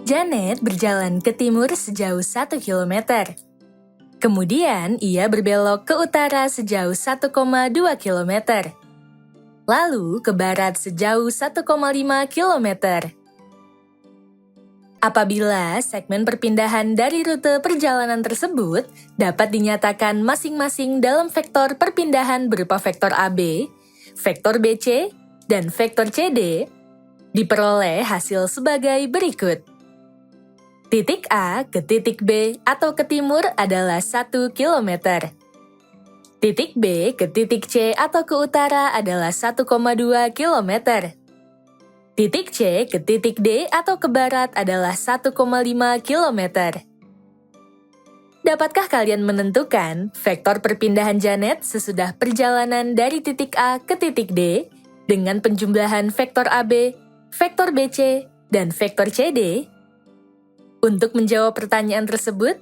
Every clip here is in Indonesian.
Janet berjalan ke timur sejauh 1 kilometer. Kemudian ia berbelok ke utara sejauh 1,2 kilometer. Lalu ke barat sejauh 1,5 kilometer. Apabila segmen perpindahan dari rute perjalanan tersebut dapat dinyatakan masing-masing dalam vektor perpindahan berupa vektor AB, vektor BC, dan vektor CD, diperoleh hasil sebagai berikut. Titik A ke titik B atau ke timur adalah 1 kilometer. Titik B ke titik C atau ke utara adalah 1,2 kilometer. Titik C ke titik D atau ke barat adalah 1,5 kilometer. Dapatkah kalian menentukan vektor perpindahan Janet sesudah perjalanan dari titik A ke titik D dengan penjumlahan vektor AB, vektor BC, dan vektor CD? Untuk menjawab pertanyaan tersebut,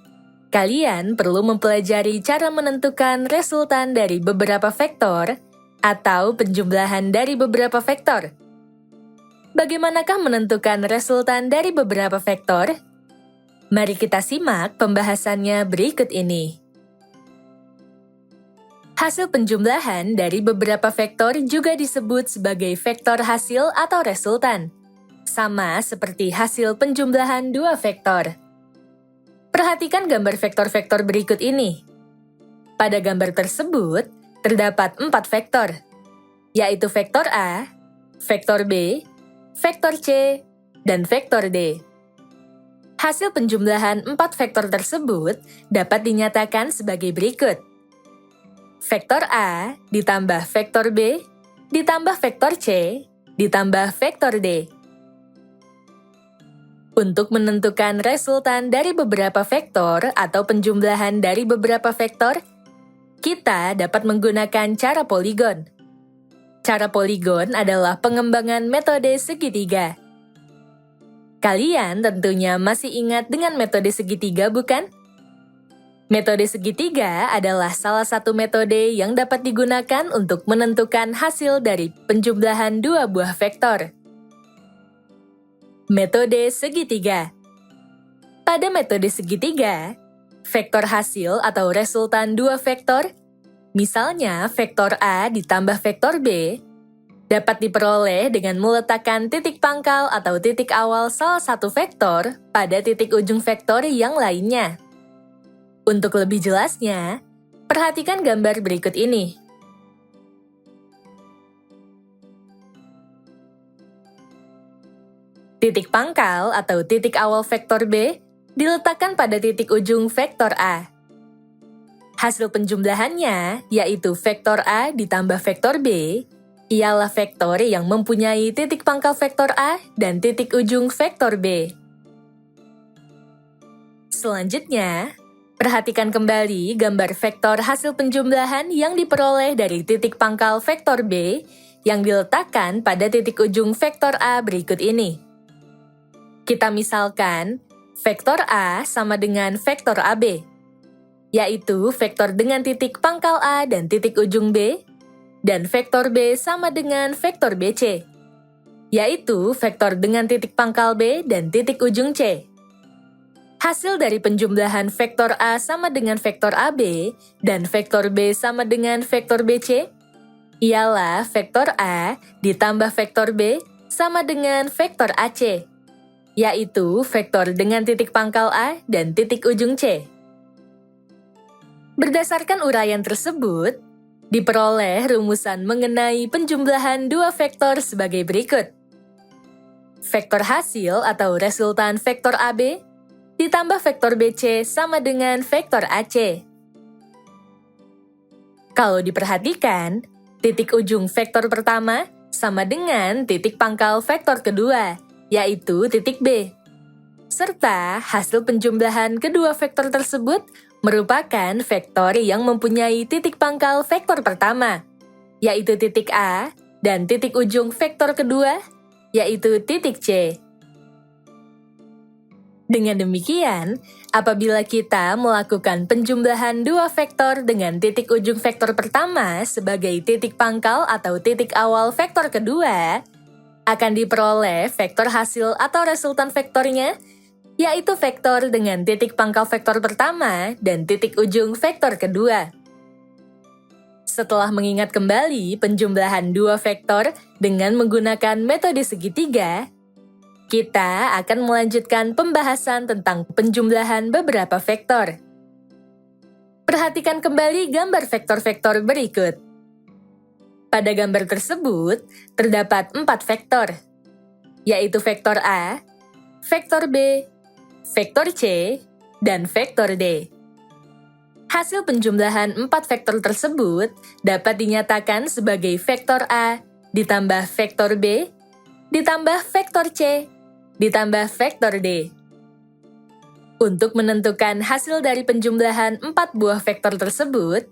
kalian perlu mempelajari cara menentukan resultan dari beberapa vektor atau penjumlahan dari beberapa vektor. Bagaimanakah menentukan resultan dari beberapa vektor? Mari kita simak pembahasannya berikut ini. Hasil penjumlahan dari beberapa vektor juga disebut sebagai vektor hasil atau resultan, sama seperti hasil penjumlahan dua vektor. Perhatikan gambar vektor-vektor berikut ini. Pada gambar tersebut, terdapat 4 vektor, yaitu vektor A, vektor B, vektor C, dan vektor D. Hasil penjumlahan 4 vektor tersebut dapat dinyatakan sebagai berikut. Vektor A ditambah vektor B ditambah vektor C ditambah vektor D. Untuk menentukan resultan dari beberapa vektor atau penjumlahan dari beberapa vektor, kita dapat menggunakan cara poligon. Cara poligon adalah pengembangan metode segitiga. Kalian tentunya masih ingat dengan metode segitiga, bukan? Metode segitiga adalah salah satu metode yang dapat digunakan untuk menentukan hasil dari penjumlahan dua buah vektor. Metode segitiga. Pada metode segitiga, vektor hasil atau resultan dua vektor, misalnya vektor A ditambah vektor B, dapat diperoleh dengan meletakkan titik pangkal atau titik awal salah satu vektor pada titik ujung vektor yang lainnya. Untuk lebih jelasnya, perhatikan gambar berikut ini. Titik pangkal atau titik awal vektor B diletakkan pada titik ujung vektor A. Hasil penjumlahannya, yaitu vektor A ditambah vektor B, ialah vektor yang mempunyai titik pangkal vektor A dan titik ujung vektor B. Selanjutnya, perhatikan kembali gambar vektor hasil penjumlahan yang diperoleh dari titik pangkal vektor B yang diletakkan pada titik ujung vektor A berikut ini. Kita misalkan, vektor A sama dengan vektor AB, yaitu vektor dengan titik pangkal A dan titik ujung B, dan vektor B sama dengan vektor BC, yaitu vektor dengan titik pangkal B dan titik ujung C. Hasil dari penjumlahan vektor A sama dengan vektor AB dan vektor B sama dengan vektor BC ialah vektor A ditambah vektor B sama dengan vektor AC, yaitu vektor dengan titik pangkal A dan titik ujung C. Berdasarkan uraian tersebut, diperoleh rumusan mengenai penjumlahan dua vektor sebagai berikut. Vektor hasil atau resultan vektor AB ditambah vektor BC sama dengan vektor AC. Kalau diperhatikan, titik ujung vektor pertama sama dengan titik pangkal vektor kedua, yaitu titik B. Serta hasil penjumlahan kedua vektor tersebut merupakan vektor yang mempunyai titik pangkal vektor pertama, yaitu titik A, dan titik ujung vektor kedua, yaitu titik C. Dengan demikian, apabila kita melakukan penjumlahan dua vektor dengan titik ujung vektor pertama sebagai titik pangkal atau titik awal vektor kedua, akan diperoleh vektor hasil atau resultan vektornya yaitu vektor dengan titik pangkal vektor pertama dan titik ujung vektor kedua. Setelah mengingat kembali penjumlahan dua vektor dengan menggunakan metode segitiga, kita akan melanjutkan pembahasan tentang penjumlahan beberapa vektor. Perhatikan kembali gambar vektor-vektor berikut. Pada gambar tersebut, terdapat 4 vektor, yaitu vektor A, vektor B, vektor C, dan vektor D. Hasil penjumlahan 4 vektor tersebut dapat dinyatakan sebagai vektor A ditambah vektor B, ditambah vektor C, ditambah vektor D. Untuk menentukan hasil dari penjumlahan 4 buah vektor tersebut,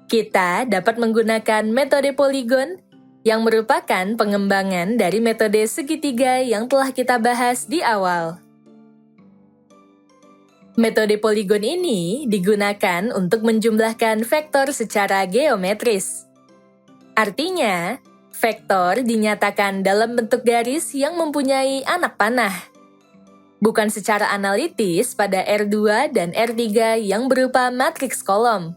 kita dapat menggunakan metode poligon yang merupakan pengembangan dari metode segitiga yang telah kita bahas di awal. Metode poligon ini digunakan untuk menjumlahkan vektor secara geometris. Artinya, vektor dinyatakan dalam bentuk garis yang mempunyai anak panah, bukan secara analitis pada R2 dan R3 yang berupa matriks kolom.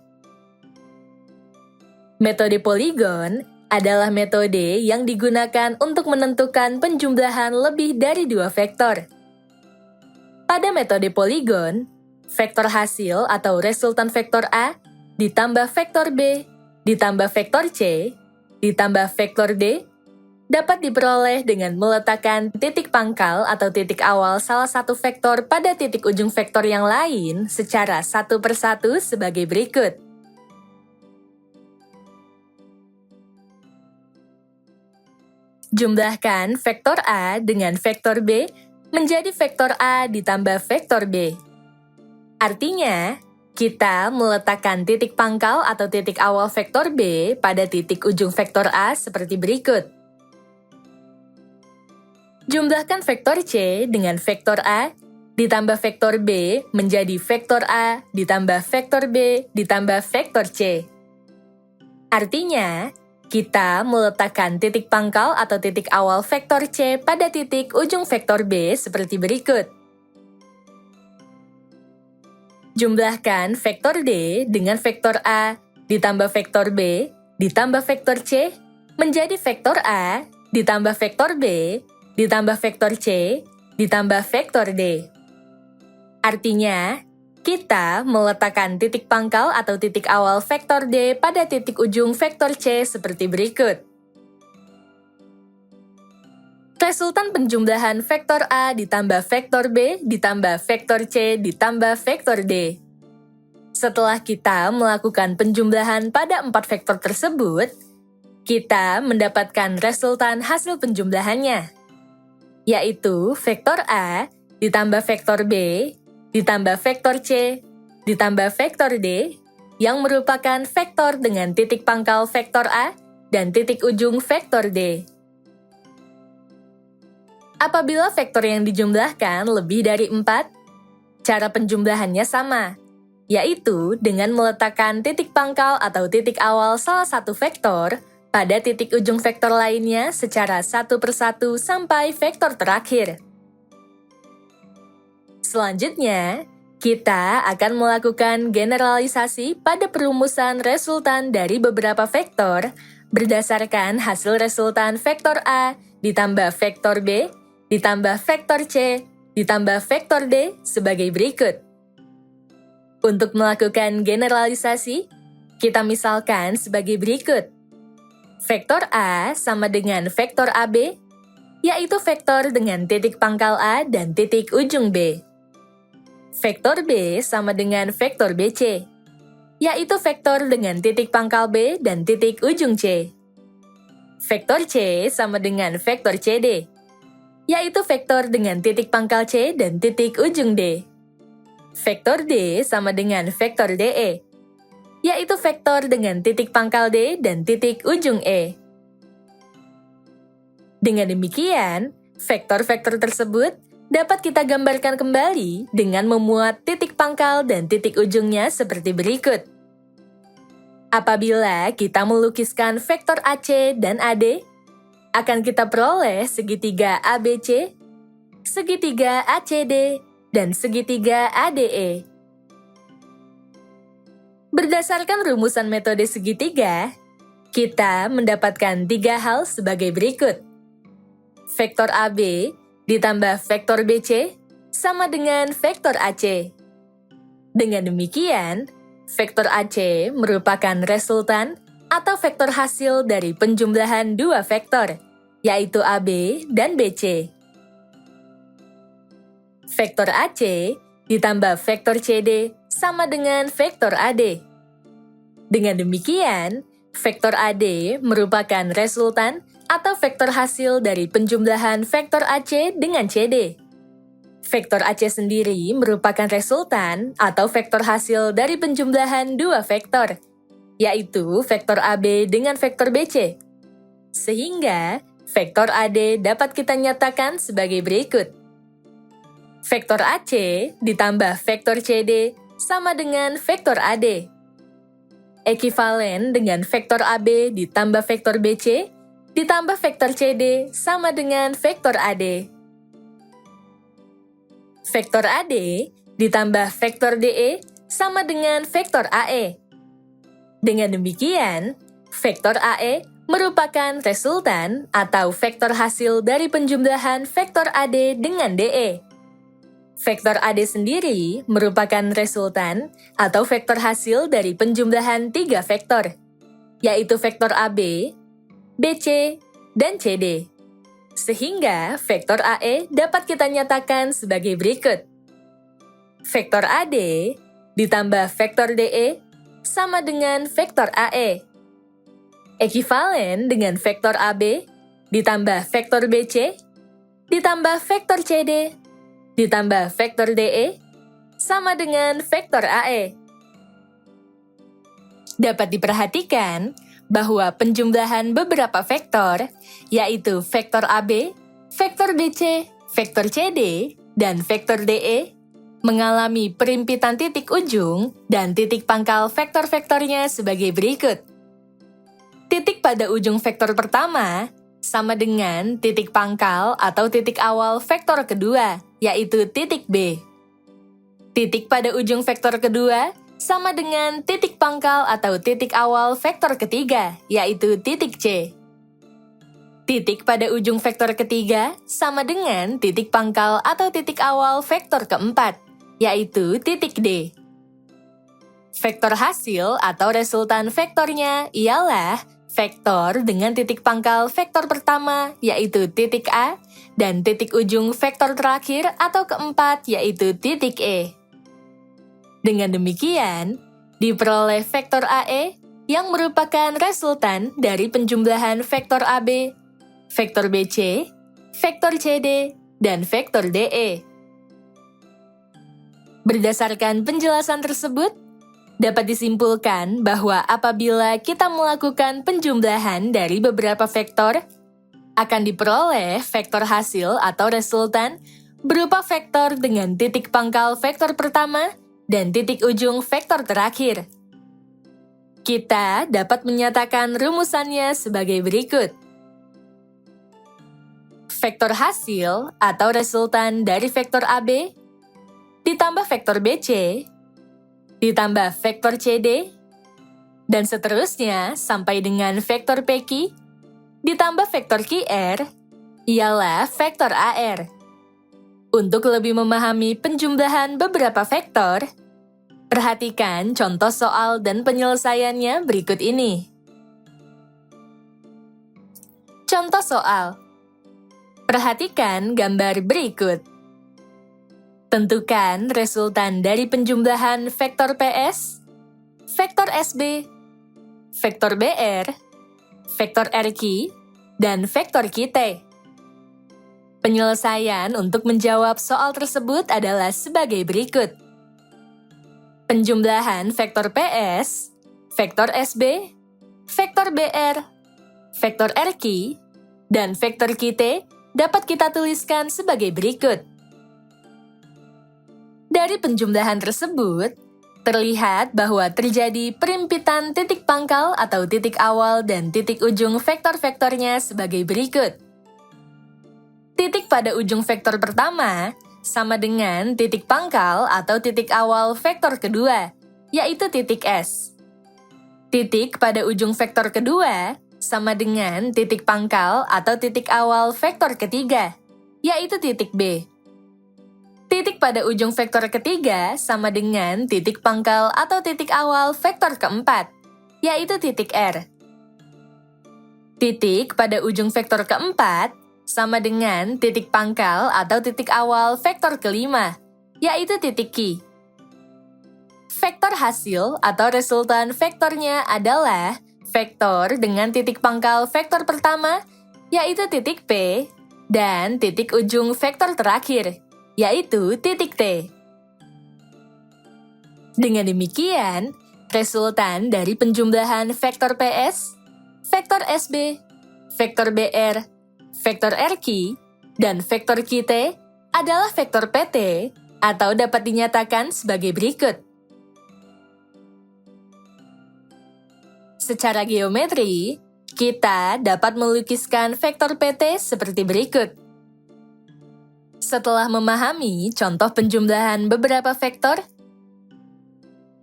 Metode poligon adalah metode yang digunakan untuk menentukan penjumlahan lebih dari 2 vektor. Pada metode poligon, vektor hasil atau resultan vektor A ditambah vektor B ditambah vektor C ditambah vektor D dapat diperoleh dengan meletakkan titik pangkal atau titik awal salah satu vektor pada titik ujung vektor yang lain secara satu persatu sebagai berikut. Jumlahkan vektor A dengan vektor B menjadi vektor A ditambah vektor B. Artinya, kita meletakkan titik pangkal atau titik awal vektor B pada titik ujung vektor A seperti berikut. Jumlahkan vektor C dengan vektor A ditambah vektor B menjadi vektor A ditambah vektor B ditambah vektor C. Artinya, kita meletakkan titik pangkal atau titik awal vektor C pada titik ujung vektor B seperti berikut. Jumlahkan vektor D dengan vektor A ditambah vektor B ditambah vektor C menjadi vektor A ditambah vektor B ditambah vektor C ditambah vektor D. Artinya, kita meletakkan titik pangkal atau titik awal vektor D pada titik ujung vektor C seperti berikut. Resultan penjumlahan vektor A ditambah vektor B ditambah vektor C ditambah vektor D. Setelah kita melakukan penjumlahan pada 4 vektor tersebut, kita mendapatkan resultan hasil penjumlahannya, yaitu vektor A ditambah vektor B ditambah vektor C, ditambah vektor D, yang merupakan vektor dengan titik pangkal vektor A dan titik ujung vektor D. Apabila vektor yang dijumlahkan lebih dari 4, cara penjumlahannya sama, yaitu dengan meletakkan titik pangkal atau titik awal salah satu vektor pada titik ujung vektor lainnya secara satu persatu sampai vektor terakhir. Selanjutnya, kita akan melakukan generalisasi pada perumusan resultan dari beberapa vektor berdasarkan hasil resultan vektor A ditambah vektor B ditambah vektor C ditambah vektor D sebagai berikut. Untuk melakukan generalisasi, kita misalkan sebagai berikut. Vektor A sama dengan vektor AB, yaitu vektor dengan titik pangkal A dan titik ujung B. Vektor B sama dengan vektor BC, yaitu vektor dengan titik pangkal B dan titik ujung C. Vektor C sama dengan vektor CD, yaitu vektor dengan titik pangkal C dan titik ujung D. Vektor D sama dengan vektor DE, yaitu vektor dengan titik pangkal D dan titik ujung E. Dengan demikian, vektor-vektor tersebut dapat kita gambarkan kembali dengan memuat titik pangkal dan titik ujungnya seperti berikut. Apabila kita melukiskan vektor AC dan AD, akan kita peroleh segitiga ABC, segitiga ACD, dan segitiga ADE. Berdasarkan rumusan metode segitiga, kita mendapatkan 3 hal sebagai berikut. Vektor AB ditambah vektor BC sama dengan vektor AC. Dengan demikian, vektor AC merupakan resultan atau vektor hasil dari penjumlahan 2 vektor, yaitu AB dan BC. Vektor AC ditambah vektor CD sama dengan vektor AD. Dengan demikian, vektor AD merupakan resultan atau vektor hasil dari penjumlahan vektor AC dengan CD. Vektor AC sendiri merupakan resultan atau vektor hasil dari penjumlahan 2 vektor, yaitu vektor AB dengan vektor BC. Sehingga, vektor AD dapat kita nyatakan sebagai berikut. Vektor AC ditambah vektor CD sama dengan vektor AD. Ekivalen dengan vektor AB ditambah vektor BC ditambah vektor CD sama dengan vektor AD. Vektor AD ditambah vektor DE sama dengan vektor AE. Dengan demikian, vektor AE merupakan resultan atau vektor hasil dari penjumlahan vektor AD dengan DE. Vektor AD sendiri merupakan resultan atau vektor hasil dari penjumlahan 3 vektor, yaitu vektor AB, BC, dan CD. Sehingga vektor AE dapat kita nyatakan sebagai berikut. Vektor AD ditambah vektor DE sama dengan vektor AE. Ekivalen dengan vektor AB ditambah vektor BC ditambah vektor CD ditambah vektor DE sama dengan vektor AE. Dapat diperhatikan bahwa penjumlahan beberapa vektor, yaitu vektor AB, vektor BC, vektor CD, dan vektor DE, mengalami perimpitan titik ujung dan titik pangkal vektor-vektornya sebagai berikut. Titik pada ujung vektor pertama sama dengan titik pangkal atau titik awal vektor kedua, yaitu titik B. Titik pada ujung vektor kedua sama dengan titik pangkal atau titik awal vektor ketiga, yaitu titik C. Titik pada ujung vektor ketiga sama dengan titik pangkal atau titik awal vektor keempat, yaitu titik D. Vektor hasil atau resultan vektornya ialah vektor dengan titik pangkal vektor pertama, yaitu titik A, dan titik ujung vektor terakhir atau keempat, yaitu titik E. Dengan demikian, diperoleh vektor AE yang merupakan resultan dari penjumlahan vektor AB, vektor BC, vektor CD, dan vektor DE. Berdasarkan penjelasan tersebut, dapat disimpulkan bahwa apabila kita melakukan penjumlahan dari beberapa vektor, akan diperoleh vektor hasil atau resultan berupa vektor dengan titik pangkal vektor pertama dan titik ujung vektor terakhir. Kita dapat menyatakan rumusannya sebagai berikut. Vektor hasil atau resultan dari vektor AB ditambah vektor BC ditambah vektor CD, dan seterusnya sampai dengan vektor PQ, ditambah vektor QR, ialah vektor AR. Untuk lebih memahami penjumlahan beberapa vektor, perhatikan contoh soal dan penyelesaiannya berikut ini. Contoh soal. Perhatikan gambar berikut. Tentukan resultan dari penjumlahan vektor PS, vektor SB, vektor BR, vektor RQ, dan vektor QT. Penyelesaian untuk menjawab soal tersebut adalah sebagai berikut. Penjumlahan vektor PS, vektor SB, vektor BR, vektor RQ, dan vektor QT dapat kita tuliskan sebagai berikut. Dari penjumlahan tersebut, terlihat bahwa terjadi perimpitan titik pangkal atau titik awal dan titik ujung vektor-vektornya sebagai berikut. Titik pada ujung vektor pertama sama dengan titik pangkal atau titik awal vektor kedua, yaitu titik S. Titik pada ujung vektor kedua sama dengan titik pangkal atau titik awal vektor ketiga, yaitu titik B. Titik pada ujung vektor ketiga sama dengan titik pangkal atau titik awal vektor keempat, yaitu titik R. Titik pada ujung vektor keempat sama dengan titik pangkal atau titik awal vektor kelima, yaitu titik Q. Vektor hasil atau resultan vektornya adalah vektor dengan titik pangkal vektor pertama, yaitu titik P, dan titik ujung vektor terakhir, yaitu titik T. Dengan demikian, resultan dari penjumlahan vektor PS, vektor SB, vektor BR, vektor RQ, dan vektor QT adalah vektor PT atau dapat dinyatakan sebagai berikut. Secara geometri, kita dapat melukiskan vektor PT seperti berikut. Setelah memahami contoh penjumlahan beberapa vektor,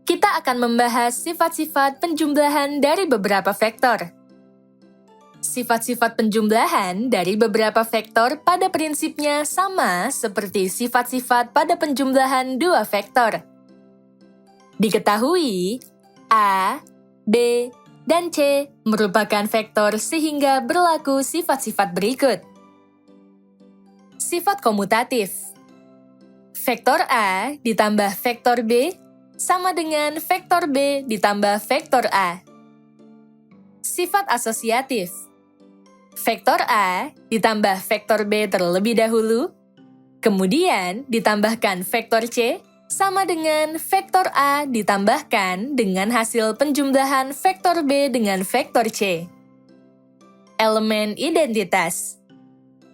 kita akan membahas sifat-sifat penjumlahan dari beberapa vektor. Sifat-sifat penjumlahan dari beberapa vektor pada prinsipnya sama seperti sifat-sifat pada penjumlahan dua vektor. Diketahui, A, B, dan C merupakan vektor sehingga berlaku sifat-sifat berikut. Sifat komutatif. Vektor A ditambah vektor B sama dengan vektor B ditambah vektor A. Sifat asosiatif. Vektor A ditambah vektor B terlebih dahulu, kemudian ditambahkan vektor C sama dengan vektor A ditambahkan dengan hasil penjumlahan vektor B dengan vektor C. Elemen identitas.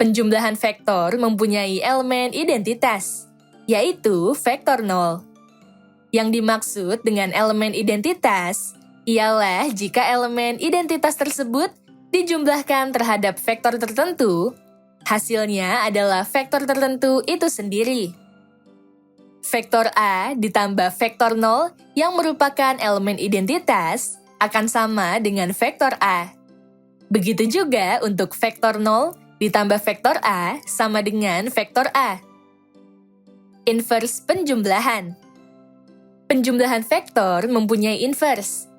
Penjumlahan vektor mempunyai elemen identitas, yaitu vektor 0. Yang dimaksud dengan elemen identitas ialah jika elemen identitas tersebut dijumlahkan terhadap vektor tertentu, hasilnya adalah vektor tertentu itu sendiri. Vektor A ditambah vektor 0 yang merupakan elemen identitas akan sama dengan vektor A. Begitu juga untuk vektor 0 ditambah vektor A sama dengan vektor A. Inverse penjumlahan. Penjumlahan vektor mempunyai inverse.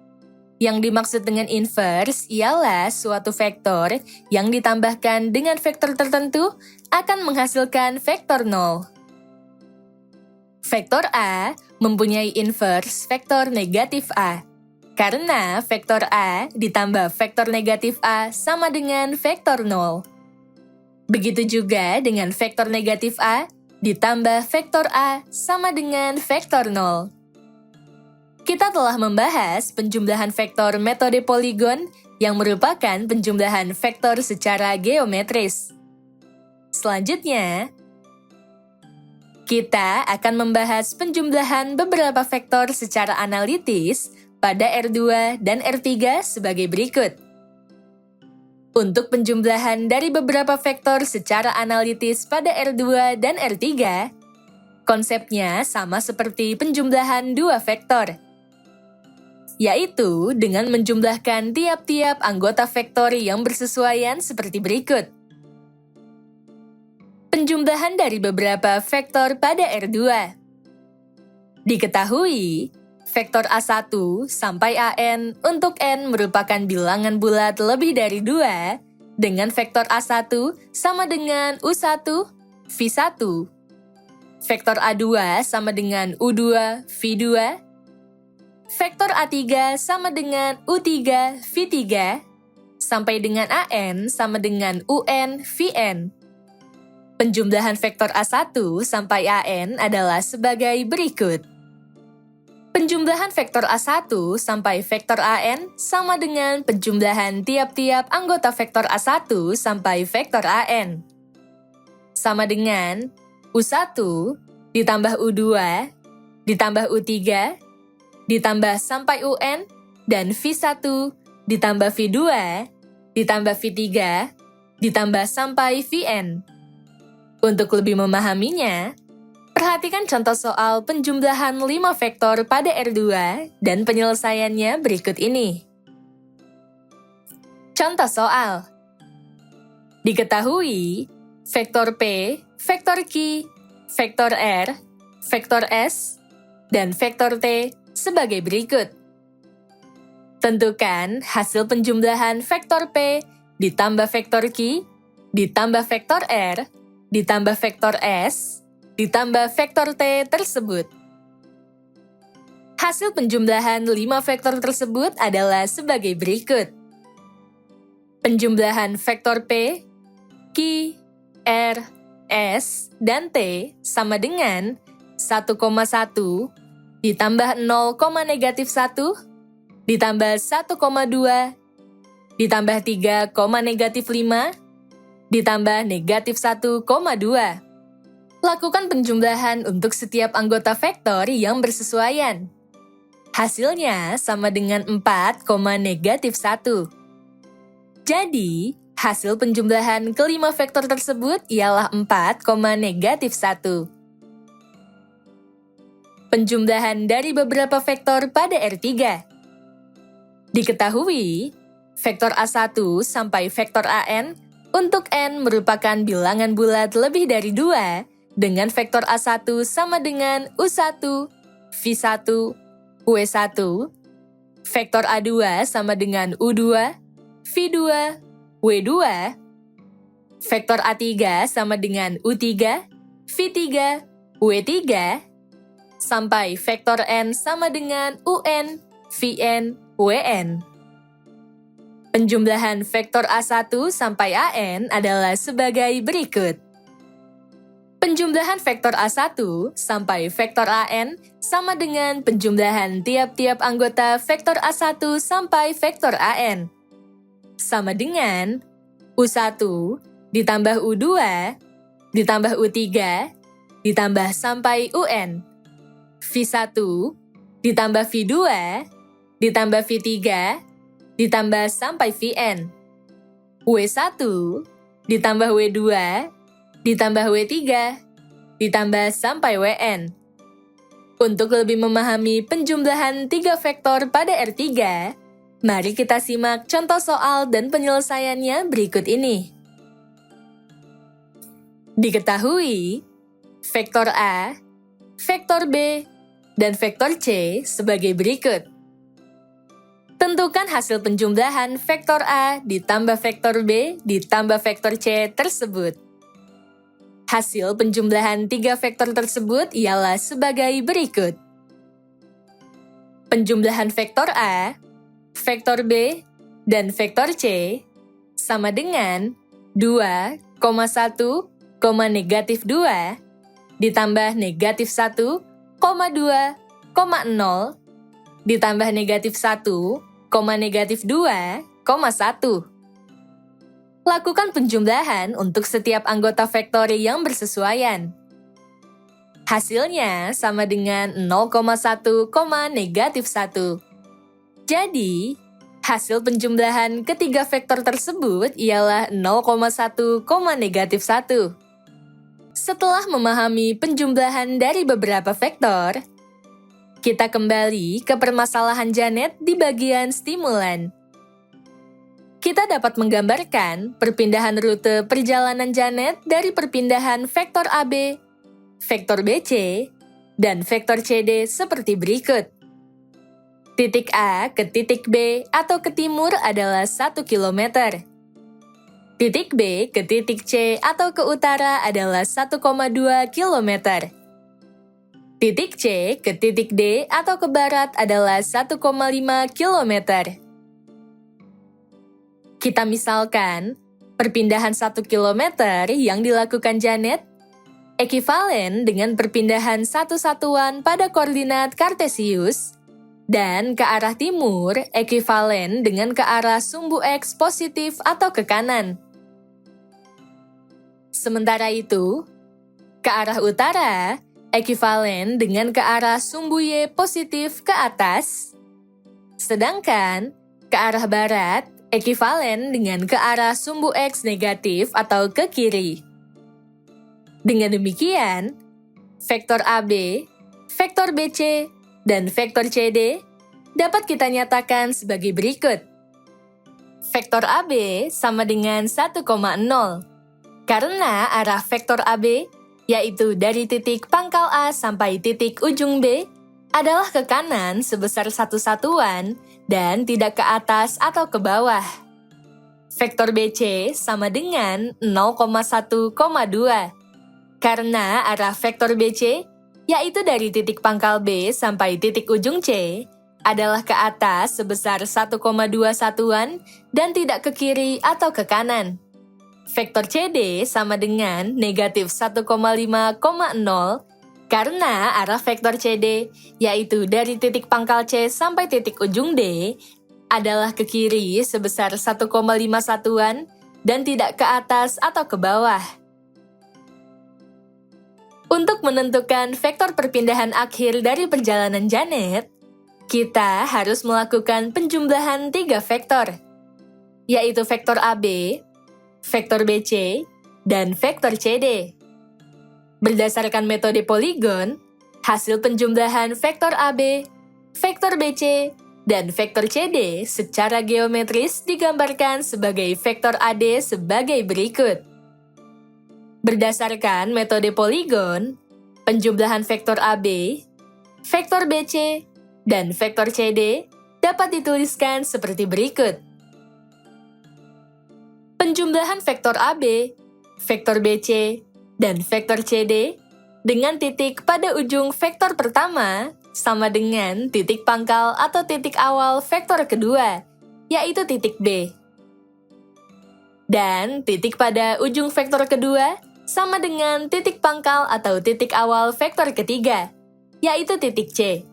Yang dimaksud dengan inverse ialah suatu vektor yang ditambahkan dengan vektor tertentu akan menghasilkan vektor 0. Vektor A mempunyai inverse vektor negatif A, karena vektor A ditambah vektor negatif A sama dengan vektor 0. Begitu juga dengan vektor negatif A ditambah vektor A sama dengan vektor 0. Kita telah membahas penjumlahan vektor metode poligon yang merupakan penjumlahan vektor secara geometris. Selanjutnya, kita akan membahas penjumlahan beberapa vektor secara analitis pada R2 dan R3 sebagai berikut. Untuk penjumlahan dari beberapa vektor secara analitis pada R2 dan R3, konsepnya sama seperti penjumlahan dua vektor, yaitu dengan menjumlahkan tiap-tiap anggota vektor yang bersesuaian seperti berikut. Penjumlahan dari beberapa vektor pada R2. Diketahui, vektor A1 sampai AN untuk N merupakan bilangan bulat lebih dari 2 dengan vektor A1 sama dengan U1, V1. Vektor A2 sama dengan U2, V2. Vektor A3 sama dengan U3, V3. Sampai dengan AN sama dengan UN, VN. Penjumlahan vektor A1 sampai AN adalah sebagai berikut. Penjumlahan vektor A1 sampai vektor AN sama dengan penjumlahan tiap-tiap anggota vektor A1 sampai vektor AN. Sama dengan U1 ditambah U2 ditambah U3 ditambah sampai UN dan V1 ditambah V2 ditambah V3 ditambah sampai Vn. Untuk lebih memahaminya, Perhatikan contoh soal penjumlahan 5 vektor pada R2 dan penyelesaiannya berikut ini. Contoh soal. Diketahui, vektor P, vektor Q, vektor R, vektor S, dan vektor T sebagai berikut. Tentukan hasil penjumlahan vektor P ditambah vektor Q, ditambah vektor R, ditambah vektor S, ditambah vektor T tersebut. Hasil penjumlahan 5 vektor tersebut adalah sebagai berikut. Penjumlahan vektor P, Q, R, S, dan T sama dengan 1,1 ditambah 0, negatif 1, ditambah 1,2, ditambah 3, negatif 5, ditambah negatif 1,2. Lakukan penjumlahan untuk setiap anggota vektor yang bersesuaian. Hasilnya sama dengan 4, negatif 1. Jadi, hasil penjumlahan kelima vektor tersebut ialah 4, negatif 1. Penjumlahan dari beberapa vektor pada R3. Diketahui, vektor A1 sampai vektor AN untuk N merupakan bilangan bulat lebih dari 2, dengan vektor A1 sama dengan U1, V1, W1, vektor A2 sama dengan U2, V2, W2, vektor A3 sama dengan U3, V3, W3, sampai vektor N sama dengan UN, Vn, Wn. Penjumlahan vektor A1 sampai AN adalah sebagai berikut. Penjumlahan vektor A1 sampai vektor AN sama dengan penjumlahan tiap-tiap anggota vektor A1 sampai vektor AN. Sama dengan U1 ditambah U2 ditambah U3 ditambah sampai UN. V1 ditambah V2 ditambah V3 ditambah sampai Vn. W1 ditambah W2 ditambah W3 ditambah sampai Wn. Untuk lebih memahami penjumlahan 3 vektor pada R3, mari kita simak contoh soal dan penyelesaiannya berikut ini. Diketahui, vektor A, vektor B, dan vektor C sebagai berikut. Tentukan hasil penjumlahan vektor A ditambah vektor B ditambah vektor C tersebut. Hasil penjumlahan 3 vektor tersebut ialah sebagai berikut. Penjumlahan vektor A, vektor B, dan vektor C sama dengan 2, 1, negatif 2, ditambah negatif 1, 2, 0, ditambah negatif 1, negatif 2, 1. Lakukan penjumlahan untuk setiap anggota vektor yang bersesuaian. Hasilnya sama dengan 0,1, negatif 1. Jadi, hasil penjumlahan ketiga vektor tersebut ialah 0,1, negatif 1. Setelah memahami penjumlahan dari beberapa vektor, kita kembali ke permasalahan Janet di bagian stimulan. Kita dapat menggambarkan perpindahan rute perjalanan Janet dari perpindahan vektor AB, vektor BC, dan vektor CD seperti berikut. Titik A ke titik B atau ke timur adalah 1 km. Titik B ke titik C atau ke utara adalah 1,2 km. Titik C ke titik D atau ke barat adalah 1,5 km. Kita misalkan, perpindahan 1 km yang dilakukan Janet ekivalen dengan perpindahan satu satuan pada koordinat Kartesius, dan ke arah timur ekivalen dengan ke arah sumbu X positif atau ke kanan. Sementara itu, ke arah utara ekivalen dengan ke arah sumbu Y positif ke atas, sedangkan ke arah barat ekivalen dengan ke arah sumbu X negatif atau ke kiri. Dengan demikian, Vektor AB, vektor BC, dan vektor CD dapat kita nyatakan sebagai berikut. Vektor AB sama dengan 1,0. Karena arah vektor AB, yaitu dari titik pangkal A sampai titik ujung B, adalah ke kanan sebesar 1 satuan dan tidak ke atas atau ke bawah. Vektor BC sama dengan 0,1,2. Karena arah vektor BC, yaitu dari titik pangkal B sampai titik ujung C, adalah ke atas sebesar 1,2 satuan dan tidak ke kiri atau ke kanan. Vektor CD sama dengan negatif 1,5,0 karena arah vektor CD, yaitu dari titik pangkal C sampai titik ujung D, adalah ke kiri sebesar 1,5 satuan dan tidak ke atas atau ke bawah. Untuk menentukan vektor perpindahan akhir dari perjalanan Janet, kita harus melakukan penjumlahan 3 vektor, yaitu vektor AB, vektor BC, dan vektor CD. Berdasarkan metode poligon, hasil penjumlahan vektor AB, vektor BC, dan vektor CD secara geometris digambarkan sebagai vektor AD sebagai berikut. Berdasarkan metode poligon, penjumlahan vektor AB, vektor BC, dan vektor CD dapat dituliskan seperti berikut. Penjumlahan vektor AB, vektor BC, dan vektor CD dengan titik pada ujung vektor pertama sama dengan titik pangkal atau titik awal vektor kedua, yaitu titik B. Dan titik pada ujung vektor kedua sama dengan titik pangkal atau titik awal vektor ketiga, yaitu titik C.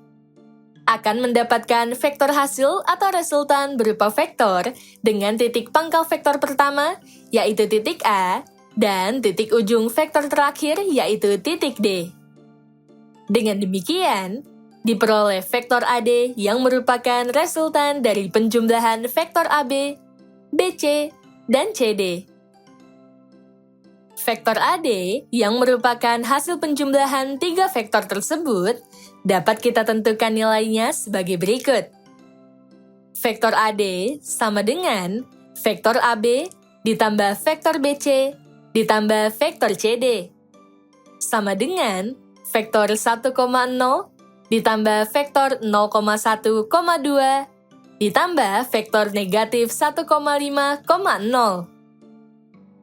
Akan mendapatkan vektor hasil atau resultan berupa vektor dengan titik pangkal vektor pertama, yaitu titik A, dan titik ujung vektor terakhir, yaitu titik D. Dengan demikian, diperoleh vektor AD yang merupakan resultan dari penjumlahan vektor AB, BC, dan CD. Vektor AD yang merupakan hasil penjumlahan 3 vektor tersebut dapat kita tentukan nilainya sebagai berikut. Vektor AD sama dengan vektor AB ditambah vektor BC ditambah vektor CD. Sama dengan vektor 1,0 ditambah vektor 0,1,2 ditambah vektor negatif 1,5,0.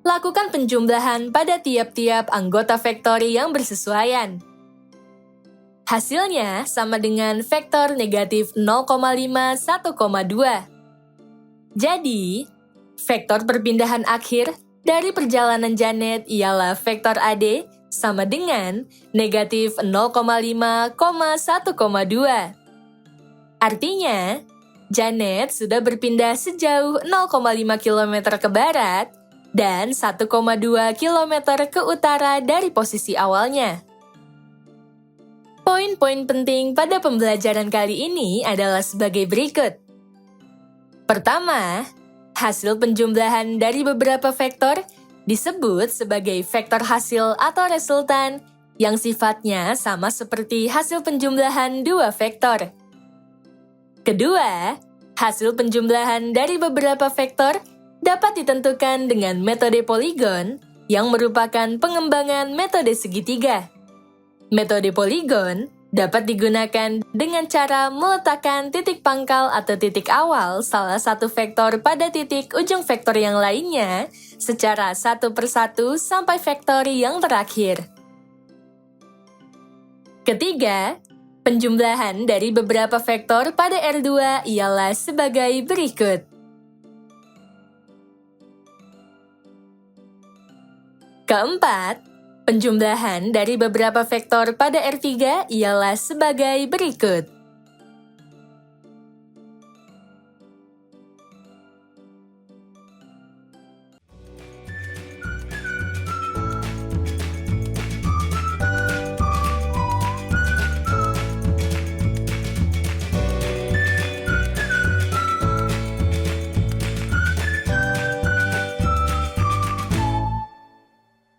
Lakukan penjumlahan pada tiap-tiap anggota vektor yang bersesuaian. Hasilnya sama dengan vektor negatif 0,5,1,2. Jadi, vektor perpindahan akhir dari perjalanan Janet ialah vektor AD sama dengan negatif 0,5,1,2. Artinya, Janet sudah berpindah sejauh 0,5 km ke barat dan 1,2 km ke utara dari posisi awalnya. Poin-poin penting pada pembelajaran kali ini adalah sebagai berikut. Pertama, hasil penjumlahan dari beberapa vektor disebut sebagai vektor hasil atau resultan yang sifatnya sama seperti hasil penjumlahan 2 vektor. Kedua, hasil penjumlahan dari beberapa vektor dapat ditentukan dengan metode poligon yang merupakan pengembangan metode segitiga. Metode poligon dapat digunakan dengan cara meletakkan titik pangkal atau titik awal salah satu vektor pada titik ujung vektor yang lainnya secara satu persatu sampai vektor yang terakhir. Ketiga, penjumlahan dari beberapa vektor pada R2 ialah sebagai berikut. Keempat, penjumlahan dari beberapa vektor pada R3 ialah sebagai berikut.